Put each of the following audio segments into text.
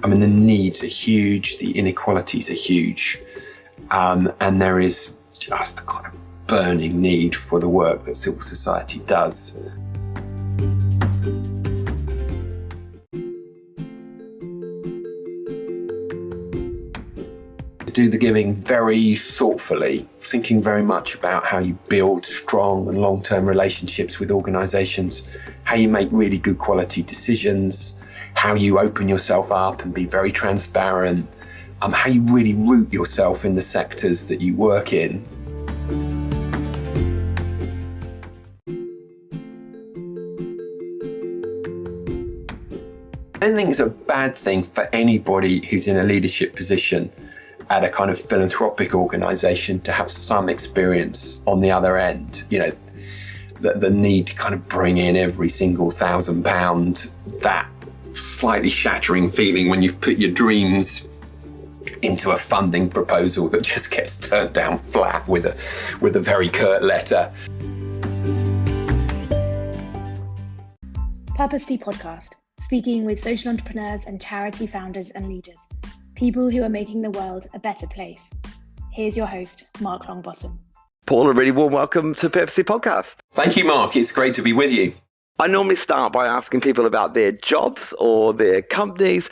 I mean, the needs are huge, the inequalities are huge, and there is just a kind of burning need for the work that civil society does. Do the giving very thoughtfully, thinking very much about how you build strong and long-term relationships with organisations, how you make really good quality decisions, how you open yourself up and be very transparent, how you really root yourself in the sectors that you work in. I don't think it's a bad thing for anybody who's in a leadership position at a kind of philanthropic organisation to have some experience on the other end. You know, the need to kind of bring in every single £1,000, that slightly shattering feeling when you've put your dreams into a funding proposal that just gets turned down flat with a very curt letter. Purposely Podcast, speaking with social entrepreneurs and charity founders and leaders, people who are making the world a better place. Here's your host, Mark Longbottom. Paul, a really warm welcome to Purposely Podcast. Thank you, Mark. It's great to be with you. I normally start by asking people about their jobs or their companies.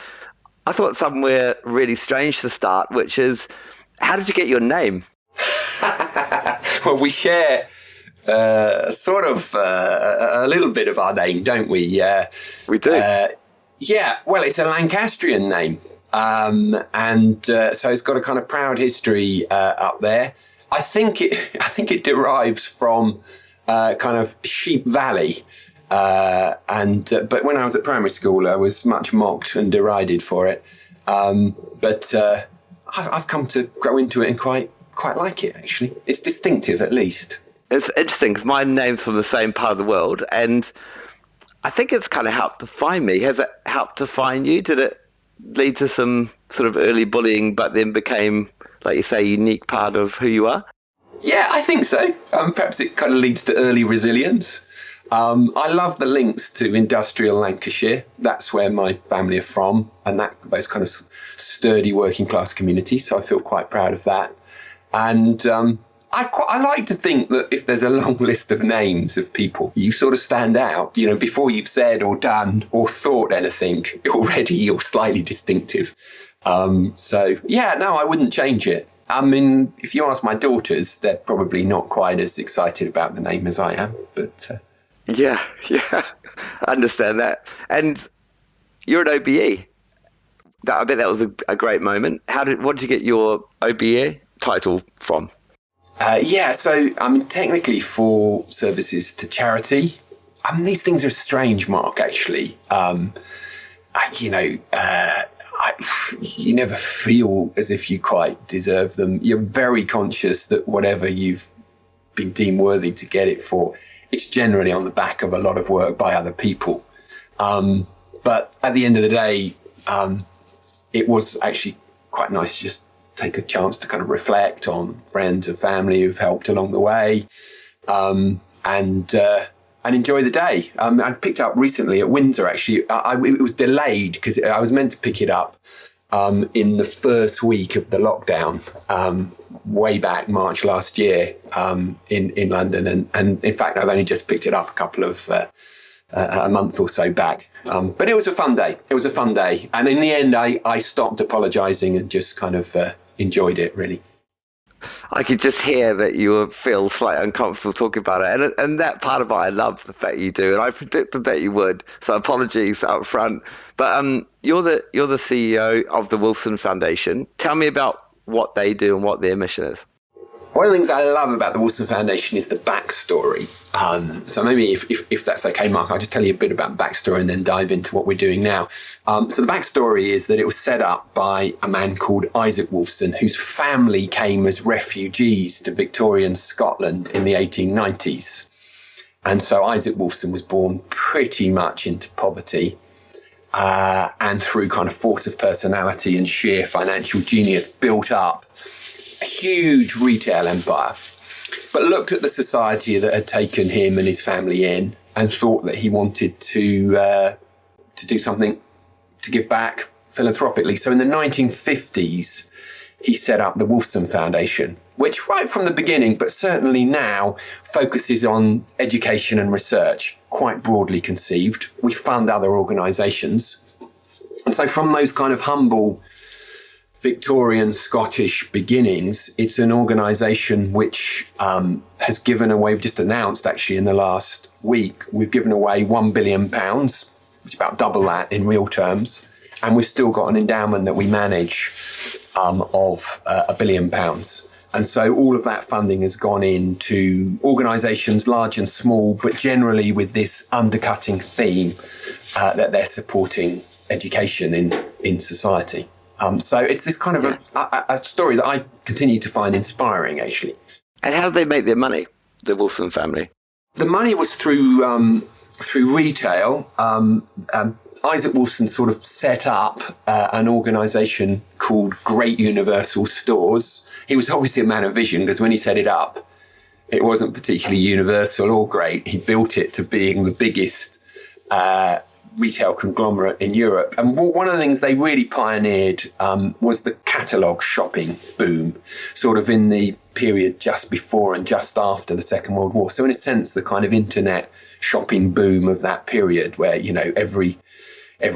I thought somewhere really strange to start, which is, how did you get your name? Well, we share a little bit of our name, don't we? We do. Yeah, well, it's a Lancastrian name. So it's got a kind of proud history up there. I think it derives from kind of Sheep Valley, but when I was at primary school, I was much mocked and derided for it. But I've come to grow into it and quite like it. Actually, it's distinctive, at least. It's interesting because my name's from the same part of the world, and I think it's kind of helped to find me. Has it helped to find you? Did it lead to some sort of early bullying, but then became, like you say, a unique part of who you are? Yeah, I think so. Perhaps it kind of leads to early resilience. I love the links to industrial Lancashire. That's where my family are from, and those kind of sturdy working class communities. So I feel quite proud of that. And I like to think that if there's a long list of names of people, you sort of stand out, you know, before you've said or done or thought anything, already you're slightly distinctive. I wouldn't change it. I mean, if you ask my daughters, they're probably not quite as excited about the name as I am, but... Yeah, I understand that. And you're an OBE. I bet that was a great moment. What did you get your OBE title from? So I'm technically for services to charity. I mean, these things are strange, Mark, actually. You never feel as if you quite deserve them. You're very conscious that whatever you've been deemed worthy to get it for, it's generally on the back of a lot of work by other people. But at the end of the day, it was actually quite nice to just take a chance to kind of reflect on friends and family who've helped along the way, and enjoy the day. I picked up recently at Windsor, actually. It was delayed because I was meant to pick it up in the first week of the lockdown, way back March last year, in London. And in fact, I've only just picked it up a month or so back. But it was a fun day. And in the end, I stopped apologising and just kind of enjoyed it, really. I could just hear that you feel slightly uncomfortable talking about it. And that part of it, I love the fact you do. And I predicted that you would. So apologies up front. But you're the CEO of the Wolfson Foundation. Tell me about what they do and what their mission is. One of the things I love about the Wolfson Foundation is the backstory. So maybe if that's okay, Mark, I'll just tell you a bit about the backstory and then dive into what we're doing now. So the backstory is that it was set up by a man called Isaac Wolfson, whose family came as refugees to Victorian Scotland in the 1890s. And so Isaac Wolfson was born pretty much into poverty, and through kind of force of personality and sheer financial genius built up a huge retail empire, but looked at the society that had taken him and his family in and thought that he wanted to do something to give back philanthropically. So in the 1950s, he set up the Wolfson Foundation, which right from the beginning, but certainly now, focuses on education and research, quite broadly conceived. We fund other organisations. And so from those kind of humble Victorian Scottish beginnings, it's an organisation which has given away, we've just announced actually in the last week, we've given away £1 billion, which is about double that in real terms. And we've still got an endowment that we manage of £1 billion. And so all of that funding has gone into organisations large and small, but generally with this undercutting theme that they're supporting education in society. So it's this kind of a story that I continue to find inspiring, actually. And how do they make their money, the Wolfson family? The money was through retail. Isaac Wolfson sort of set up an organisation called Great Universal Stores. He was obviously a man of vision, because when he set it up, it wasn't particularly universal or great. He built it to being the biggest retail conglomerate in Europe. And one of the things they really pioneered was the catalogue shopping boom, sort of in the period just before and just after the Second World War. So in a sense, the kind of internet shopping boom of that period, where, you know, every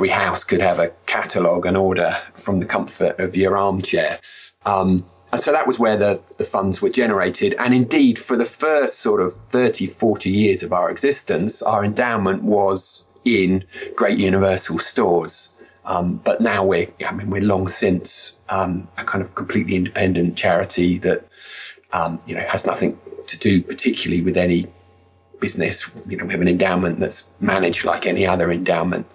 house could have a catalogue and order from the comfort of your armchair. And so that was where the funds were generated. And indeed, for the first sort of 30, 40 years of our existence, our endowment was in Great Universal Stores. But now we're long since a kind of completely independent charity that, has nothing to do particularly with any business. We have an endowment that's managed like any other endowment.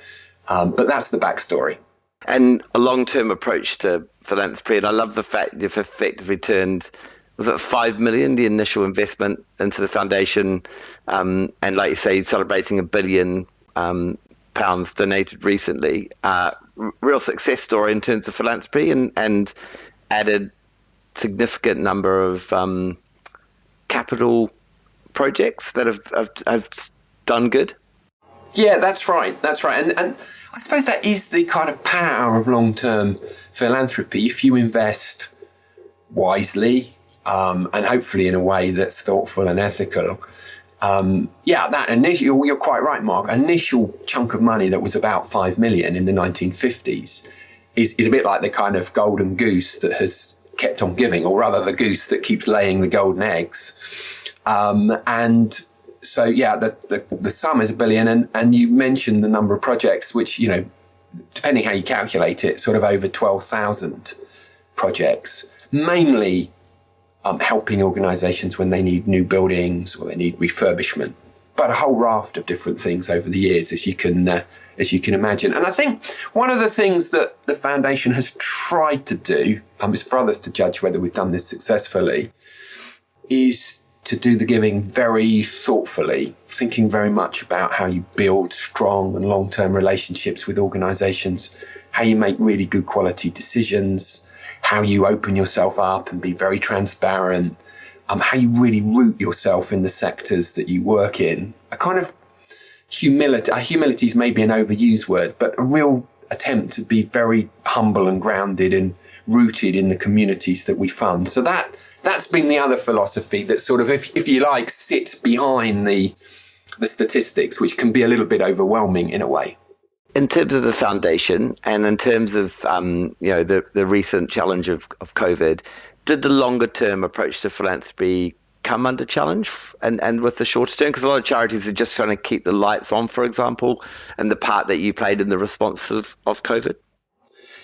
But that's the backstory. And a long-term approach to philanthropy. And I love the fact you've effectively turned, was it 5 million, the initial investment into the foundation? And like you say, celebrating £1 billion pounds donated recently. Real success story in terms of philanthropy, and added significant number of capital projects that have done good. Yeah, that's right. And I suppose that is the kind of power of long-term philanthropy. If you invest wisely, and hopefully in a way that's thoughtful and ethical, that initial, you're quite right, Mark, initial chunk of money that was about 5 million in the 1950s is a bit like the kind of golden goose that has kept on giving, or rather the goose that keeps laying the golden eggs. And so, the sum is £1 billion. And you mentioned the number of projects, which, depending how you calculate it, sort of over 12,000 projects, mainly helping organisations when they need new buildings or they need refurbishment, but a whole raft of different things over the years, as you can imagine. And I think one of the things that the foundation has tried to do, is for others to judge whether we've done this successfully, is to do the giving very thoughtfully, thinking very much about how you build strong and long-term relationships with organisations, how you make really good quality decisions, how you open yourself up and be very transparent, how you really root yourself in the sectors that you work in. A kind of humility is maybe an overused word, but a real attempt to be very humble and grounded and rooted in the communities that we fund. So that's been the other philosophy that sort of, if you like, sits behind the statistics, which can be a little bit overwhelming in a way. In terms of the foundation, and in terms of the recent challenge of COVID, did the longer term approach to philanthropy come under challenge, and with the shorter term? Because a lot of charities are just trying to keep the lights on, for example, and the part that you played in the response of COVID.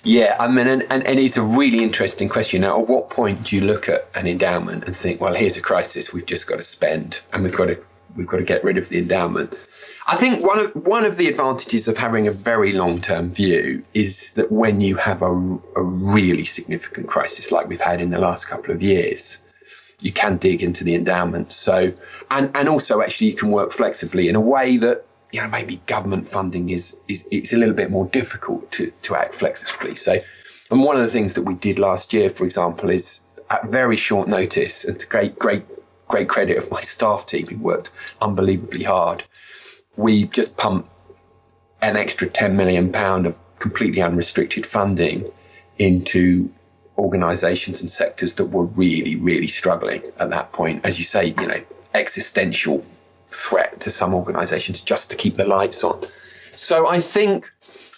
Yeah, I mean, and it's a really interesting question. Now, at what point do you look at an endowment and think, well, here's a crisis, we've just got to spend, and we've got to get rid of the endowment? I think one of the advantages of having a very long-term view is that when you have a really significant crisis like we've had in the last couple of years, you can dig into the endowment. So, and also actually you can work flexibly in a way that, maybe government funding it's a little bit more difficult to act flexibly. So, and one of the things that we did last year, for example, is at very short notice, and to great credit of my staff team who worked unbelievably hard, we just pumped an extra £10 million of completely unrestricted funding into organisations and sectors that were really, really struggling at that point. As you say, existential threat to some organisations just to keep the lights on. So I think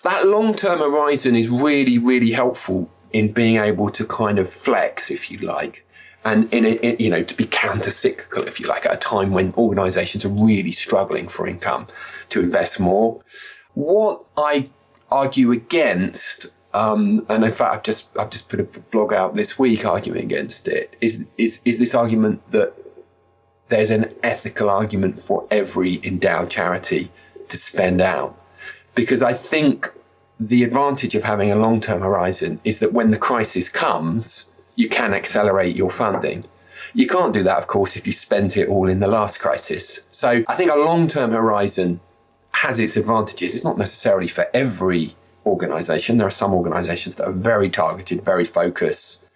that long-term horizon is really, really helpful in being able to kind of flex, if you like, and to be counter-cyclical, if you like, at a time when organisations are really struggling for income, to invest more. What I argue against, and in fact I've just put a blog out this week arguing against it, is this argument that there's an ethical argument for every endowed charity to spend out. Because I think the advantage of having a long-term horizon is that when the crisis comes, you can accelerate your funding. You can't do that, of course, if you spent it all in the last crisis. So I think a long-term horizon has its advantages. It's not necessarily for every organisation. There are some organisations that are very targeted, very focused.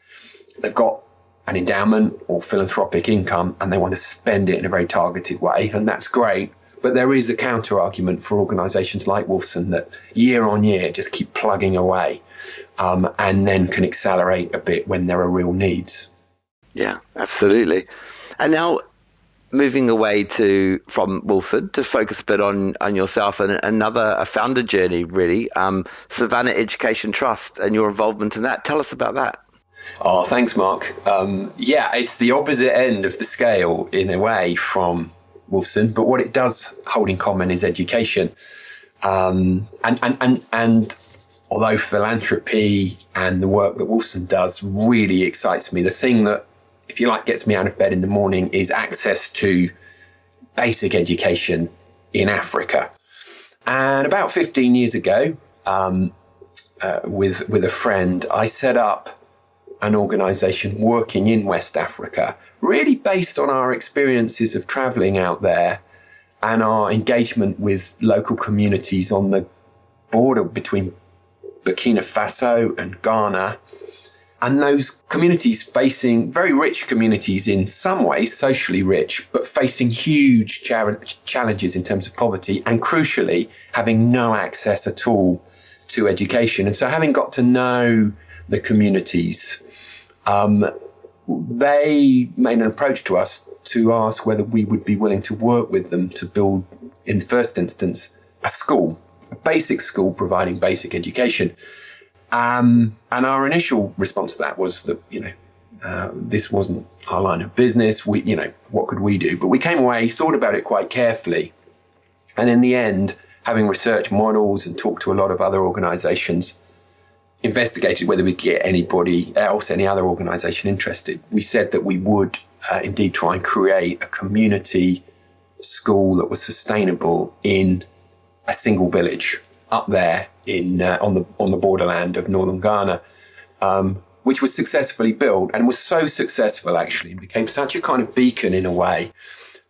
They've got an endowment or philanthropic income and they want to spend it in a very targeted way, and that's great. But there is a counter argument for organisations like Wolfson that year on year just keep plugging away and then can accelerate a bit when there are real needs. Yeah, absolutely. And now moving away from Wolfson to focus a bit on yourself and a founder journey, really, Savannah Education Trust and your involvement in that. Tell us about that. Oh, thanks, Mark. It's the opposite end of the scale in a way from Wolfson, but what it does hold in common is education. And although philanthropy and the work that Wolfson does really excites me, the thing that, if you like, gets me out of bed in the morning is access to basic education in Africa. And about 15 years ago, with a friend, I set up an organisation working in West Africa, really based on our experiences of travelling out there and our engagement with local communities on the border between Burkina Faso and Ghana. And those communities facing, very rich communities in some ways, socially rich, but facing huge challenges in terms of poverty and, crucially, having no access at all to education. And so having got to know the communities, they made an approach to us to ask whether we would be willing to work with them to build, in the first instance, a school, a basic school providing basic education. And our initial response to that was that, this wasn't our line of business. What could we do? But we came away, thought about it quite carefully. And in the end, having researched models and talked to a lot of other organizations, investigated whether we could get anybody else, any other organisation interested. We said that we would indeed try and create a community school that was sustainable in a single village up there on the borderland of northern Ghana, which was successfully built and was so successful actually and became such a kind of beacon in a way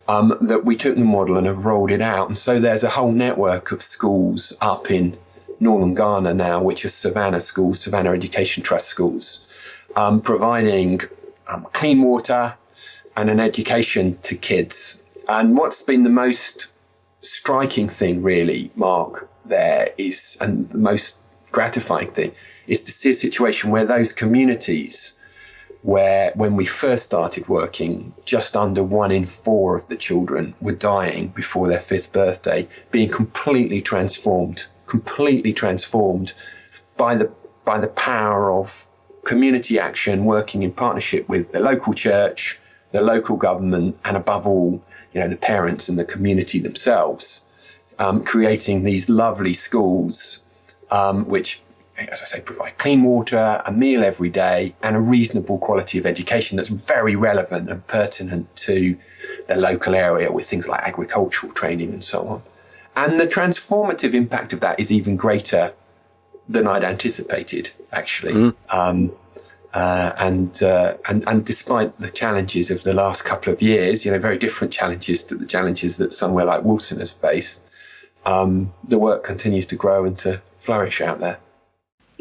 that we took the model and have rolled it out. And so there's a whole network of schools up in northern Ghana now, which are Savannah schools, Savannah Education Trust schools, providing clean water and an education to kids. And what's been the most striking thing really, Mark, there is, and the most gratifying thing, is to see a situation where those communities, where when we first started working, just under 1 in 4 of the children were dying before their 5th birthday, being completely transformed by the power of community action, working in partnership with the local church, the local government, and above all, the parents and the community themselves, creating these lovely schools, which, as I say, provide clean water, a meal every day, and a reasonable quality of education that's very relevant and pertinent to the local area with things like agricultural training and so on. And the transformative impact of that is even greater than I'd anticipated, actually. And despite the challenges of the last couple of years, very different challenges to the challenges that somewhere like Wolfson has faced, the work continues to grow and to flourish out there.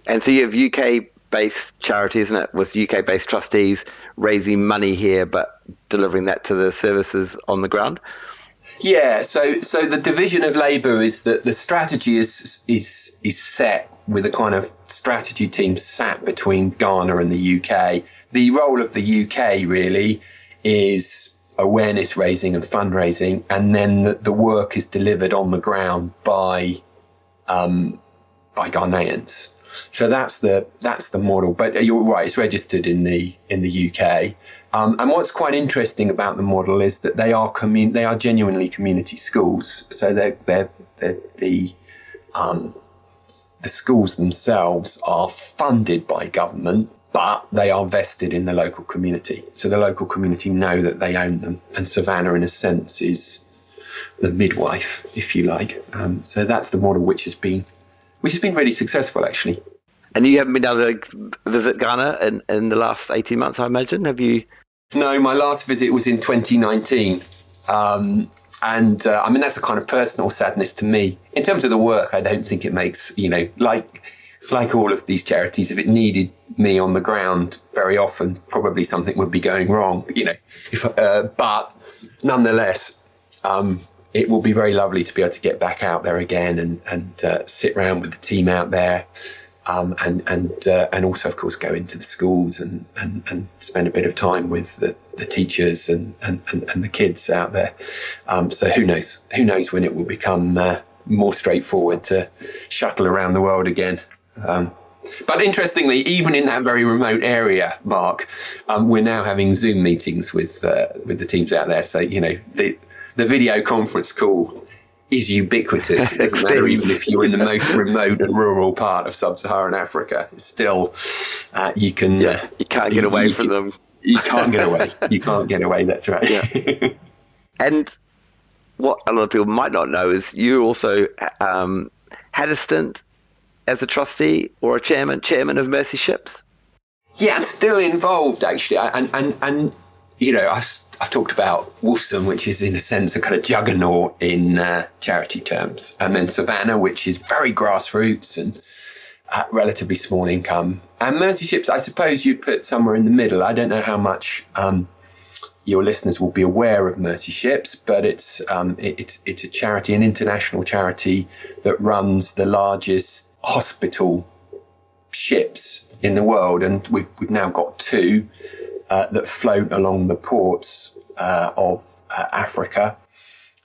And so you have UK-based charity, isn't it, with UK-based trustees raising money here, but delivering that to the services on the ground? Yeah, so the division of labour is that the strategy is set with a kind of strategy team sat between Ghana and the UK. The role of the UK really is awareness raising and fundraising, and then the work is delivered on the ground by Ghanaians. So that's the model. But you're right; it's registered in the UK. And what's quite interesting about the model is that they are genuinely community schools. So the schools themselves are funded by government, but they are vested in the local community. So the local community know that they own them, and Savannah, in a sense, is the midwife, if you like. So that's the model which has been really successful, actually. And you haven't been able to visit Ghana in the last 18 months, I imagine, have you? No, my last visit was in 2019. That's a kind of personal sadness to me. In terms of the work, I don't think it makes, like all of these charities, if it needed me on the ground very often, probably something would be going wrong, but nonetheless, it will be very lovely to be able to get back out there again and sit around with the team out there. And also, of course, go into the schools and spend a bit of time with the teachers and the kids out there. So who knows when it will become more straightforward to shuttle around the world again. But interestingly, even in that very remote area, Mark, we're now having Zoom meetings with the teams out there. So, the video conference call is ubiquitous. It doesn't matter even if you're in the most remote and rural part of sub-Saharan Africa. It's still, you can't get away from them. You can't get away. You can't get away. That's right. Yeah. And what a lot of people might not know is you also had a stint as a trustee or a chairman of Mercy Ships. Yeah, I'm still involved actually, and I've talked about Wolfson, which is in a sense a kind of juggernaut in charity terms, and then Savannah, which is very grassroots and relatively small income, and Mercy Ships, I suppose you'd put somewhere in the middle. I don't know how much your listeners will be aware of Mercy Ships, but it's a charity, an international charity that runs the largest hospital ships in the world, and we've now got two that float along the ports of Africa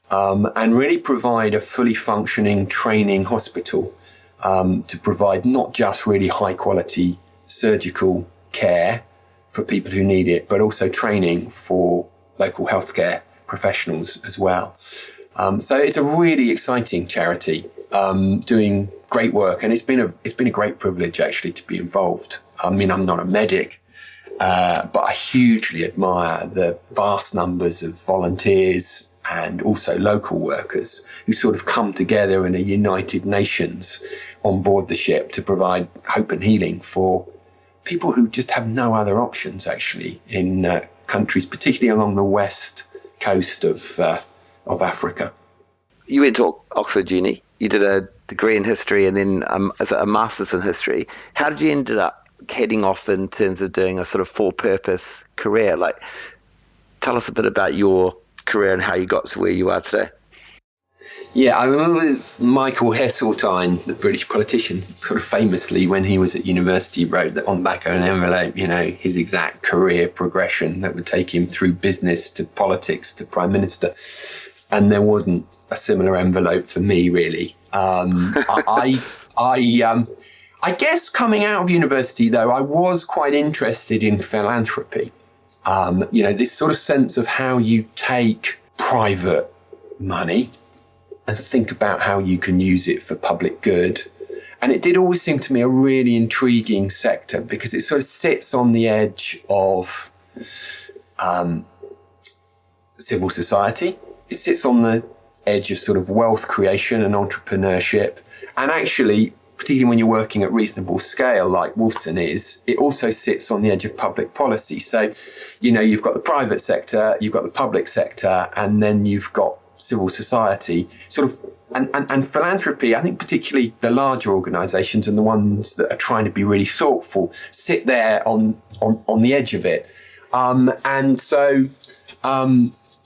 and really provide a fully functioning training hospital to provide not just really high quality surgical care for people who need it, but also training for local healthcare professionals as well. So it's a really exciting charity doing great work, and it's been a great privilege actually to be involved. I mean, I'm not a medic, but I hugely admire the vast numbers of volunteers and also local workers who sort of come together in a united nations on board the ship to provide hope and healing for people who just have no other options actually in countries, particularly along the west coast of Africa. You went to Oxford Uni. You did a degree in history and then a master's in history. How did you end up heading off in terms of doing a sort of for-purpose career? Like, tell us a bit about your career and how you got to where you are today. Yeah, I remember Michael Heseltine, the British politician, sort of famously when he was at university wrote that on the back of an envelope, his exact career progression that would take him through business to politics to Prime Minister. And there wasn't a similar envelope for me, really. I guess coming out of university, though, I was quite interested in philanthropy. This sort of sense of how you take private money and think about how you can use it for public good. And it did always seem to me a really intriguing sector because it sort of sits on the edge of civil society. It sits on the edge of sort of wealth creation and entrepreneurship. And actually, particularly when you're working at reasonable scale like Wolfson is, it also sits on the edge of public policy. So, you've got the private sector, you've got the public sector, and then you've got civil society, sort of, and philanthropy. I think particularly the larger organisations and the ones that are trying to be really thoughtful sit there on the edge of it.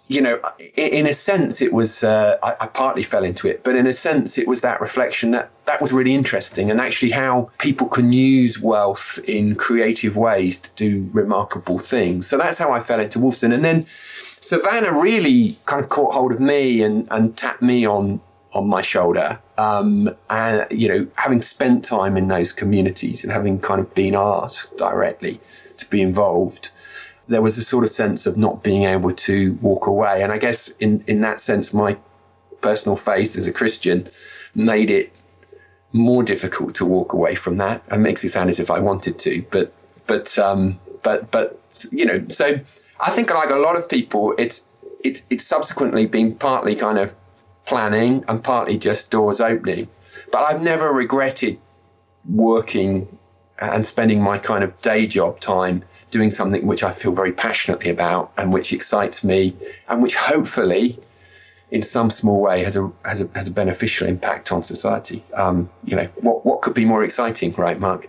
in a sense, it was, I partly fell into it, but in a sense, it was that reflection that was really interesting, and actually how people can use wealth in creative ways to do remarkable things. So that's how I fell into Wolfson. And then Savannah really kind of caught hold of me and tapped me on my shoulder. And, having spent time in those communities and having kind of been asked directly to be involved, there was a sort of sense of not being able to walk away. And I guess in that sense, my personal faith as a Christian made it more difficult to walk away from that. It makes it sound as if I wanted to, but so I think, like a lot of people, it's subsequently been partly kind of planning and partly just doors opening. But I've never regretted working and spending my kind of day job time doing something which I feel very passionately about and which excites me, and which hopefully in some small way has a beneficial impact on society. What could be more exciting, right, Mark?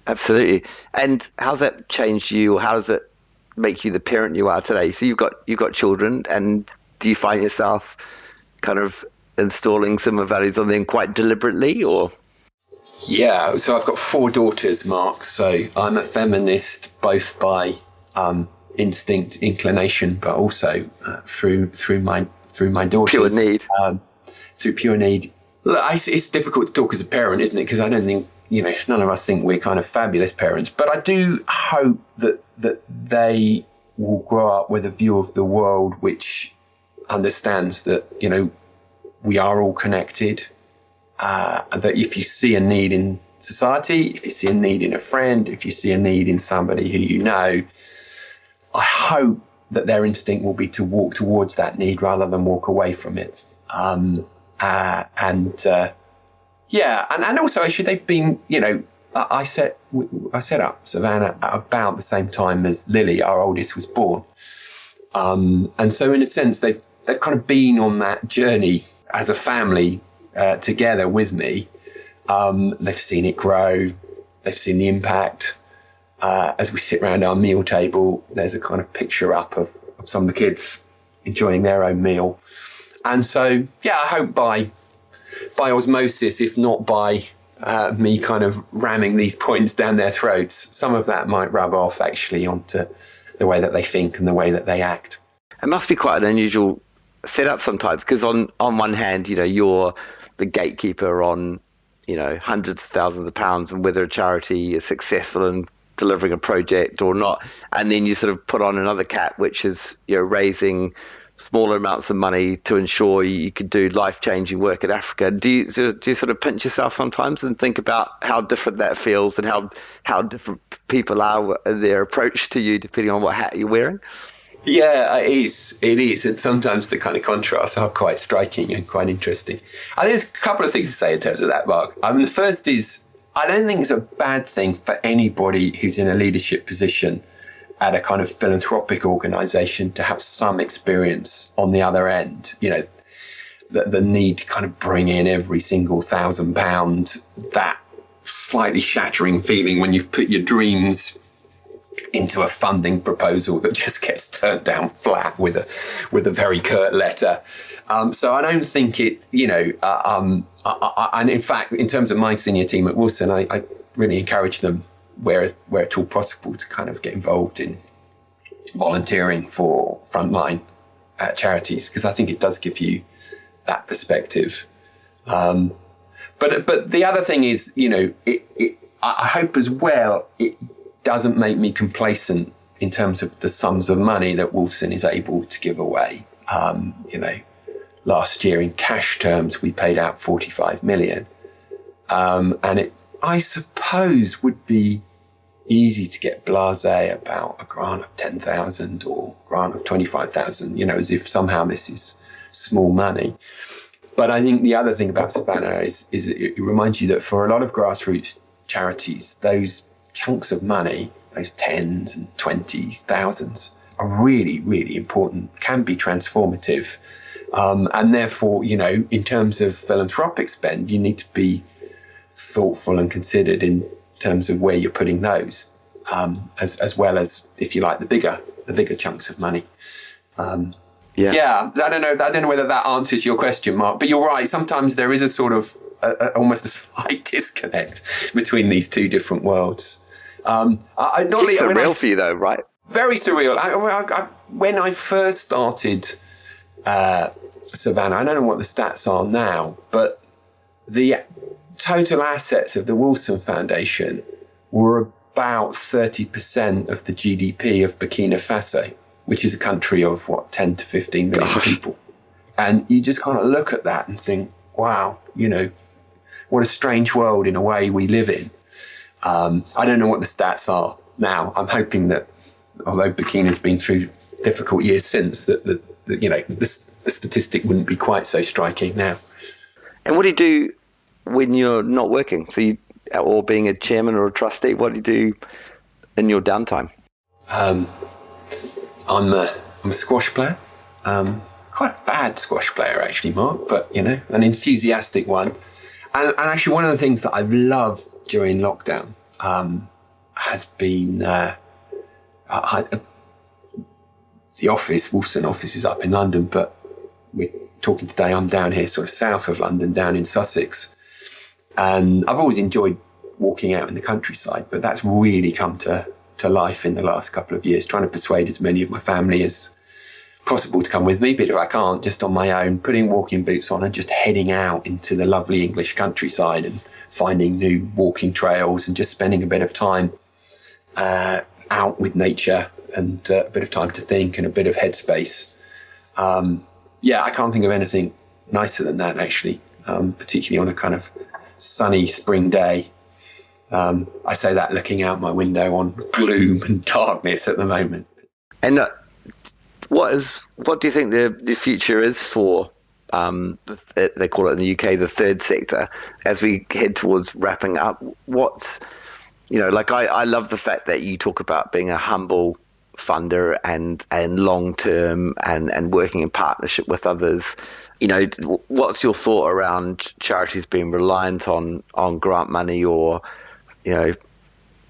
Absolutely. And how's that changed you? How does it make you the parent you are today? So you've got children, and do you find yourself kind of installing similar values on them quite deliberately, or? Yeah, so I've got 4 daughters, Mark. So I'm a feminist both by instinct, inclination, but also through my daughters. Pure need. Through pure need. Look, it's difficult to talk as a parent, isn't it? Because I don't think, none of us think we're kind of fabulous parents. But I do hope that they will grow up with a view of the world which understands that, we are all connected. And that if you see a need in society, if you see a need in a friend, if you see a need in somebody who you know, I hope that their instinct will be to walk towards that need rather than walk away from it. And also actually they've been, I set up Savannah at about the same time as Lily, our oldest, was born. And so in a sense, they've kind of been on that journey as a family together with me. They've seen it grow. They've seen the impact. As we sit around our meal table, there's a kind of picture up of some of the kids enjoying their own meal. And so, I hope by osmosis, if not by me kind of ramming these points down their throats, some of that might rub off actually onto the way that they think and the way that they act. It must be quite an unusual setup sometimes, because on one hand, you're the gatekeeper on, hundreds of thousands of pounds and whether a charity is successful in delivering a project or not. And then you sort of put on another cap, which is, raising smaller amounts of money to ensure you could do life-changing work in Africa. Do you sort of pinch yourself sometimes and think about how different that feels and how different people are in their approach to you depending on what hat you're wearing? Yeah, it is. And sometimes the kind of contrasts are quite striking and quite interesting. I think there's a couple of things to say in terms of that, Mark. The first is, I don't think it's a bad thing for anybody who's in a leadership position at a kind of philanthropic organisation to have some experience on the other end. The need to kind of bring in every single £1,000, that slightly shattering feeling when you've put your dreams into a funding proposal that just gets turned down flat with a very curt letter. So I don't think it, and in fact, in terms of my senior team at Wolfson, I really encourage them where at all possible to kind of get involved in volunteering for frontline charities, because I think it does give you that perspective. But the other thing is, I hope as well it doesn't make me complacent in terms of the sums of money that Wolfson is able to give away. Last year in cash terms, we paid out 45 million. And it, I suppose, would be easy to get blasé about a grant of 10,000 or grant of 25,000, as if somehow this is small money. But I think the other thing about Savannah is it reminds you that for a lot of grassroots charities, those chunks of money, those tens and 20,000s, are really, really important, can be transformative. And therefore, in terms of philanthropic spend, you need to be thoughtful and considered in terms of where you're putting those, as well as, if you like, the bigger chunks of money. Yeah, I don't know whether that answers your question, Mark, but you're right. Sometimes there is a sort of almost a slight disconnect between these two different worlds. It's surreal for you, though, right? Very surreal. When I first started Savannah, I don't know what the stats are now, but the total assets of the Wolfson Foundation were about 30% of the GDP of Burkina Faso, which is a country of 10 to 15 million people. And you just kind of look at that and think, wow, what a strange world in a way we live in. I don't know what the stats are now. I'm hoping that although Burkina's been through difficult years since, that the statistic wouldn't be quite so striking now. And what do you do when you're not working? Or being a chairman or a trustee, what do you do in your downtime? I'm a squash player. Quite a bad squash player, actually, Mark, but, an enthusiastic one. And actually, one of the things that I've loved during lockdown has been the office. Wolfson office is up in London, but we're talking today. I'm down here sort of south of London, down in Sussex. And I've always enjoyed walking out in the countryside, but that's really come to life in the last couple of years, trying to persuade as many of my family as possible to come with me, but if I can't, just on my own, putting walking boots on and just heading out into the lovely English countryside and finding new walking trails and just spending a bit of time out with nature and a bit of time to think and a bit of headspace. I can't think of anything nicer than that, actually, particularly on a kind of sunny spring day. I say that looking out my window on gloom and darkness at the moment. And what do you think the future is for, they call it in the UK, the third sector, as we head towards wrapping up? I love the fact that you talk about being a humble funder and long-term and working in partnership with others. What's your thought around charities being reliant on grant money or,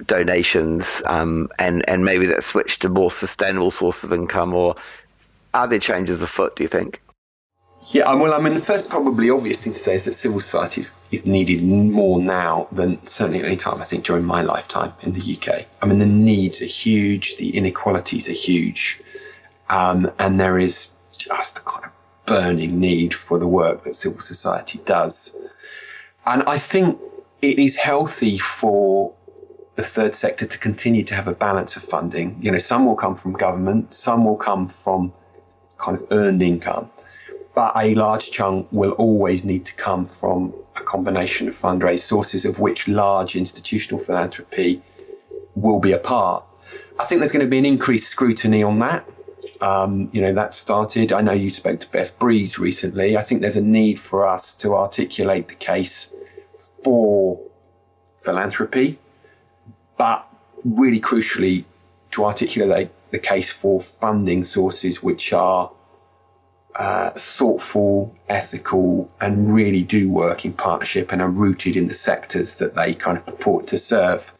donations, and maybe that switch to more sustainable source of income, or are there changes afoot, do you think? Yeah, the first probably obvious thing to say is that civil society is needed more now than certainly at any time, I think, during my lifetime in the UK. The needs are huge, the inequalities are huge, and there is just a kind of burning need for the work that civil society does. And I think it is healthy for the third sector to continue to have a balance of funding. Some will come from government, some will come from kind of earned income, but a large chunk will always need to come from a combination of fundraised sources, of which large institutional philanthropy will be a part. I think there's going to be an increased scrutiny on that. That started. I know you spoke to Beth Breeze recently. I think there's a need for us to articulate the case for philanthropy, but really crucially to articulate the case for funding sources which are thoughtful, ethical, and really do work in partnership and are rooted in the sectors that they kind of purport to serve.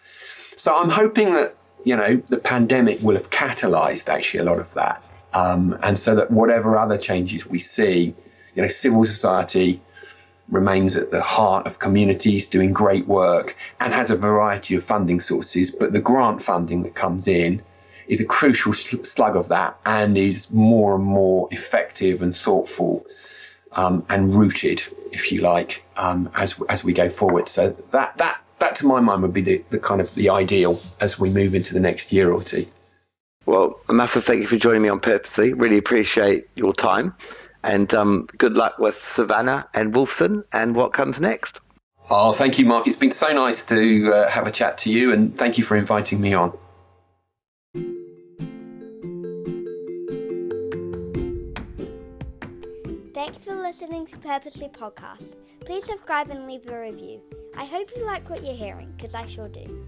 So I'm hoping that, the pandemic will have catalyzed actually a lot of that. And so that whatever other changes we see, civil society remains at the heart of communities doing great work and has a variety of funding sources, but the grant funding that comes in is a crucial slug of that and is more and more effective and thoughtful and rooted, if you like, as we go forward. So that to my mind would be the kind of the ideal as we move into the next year or two. Well, a massive thank you for joining me on Purposely. Really appreciate your time. And good luck with Savannah and Wolfson and what comes next. Oh, thank you, Mark. It's been so nice to have a chat to you, and thank you for inviting me on. Thanks for listening to Purposely Podcast. Please subscribe and leave a review. I hope you like what you're hearing, because I sure do.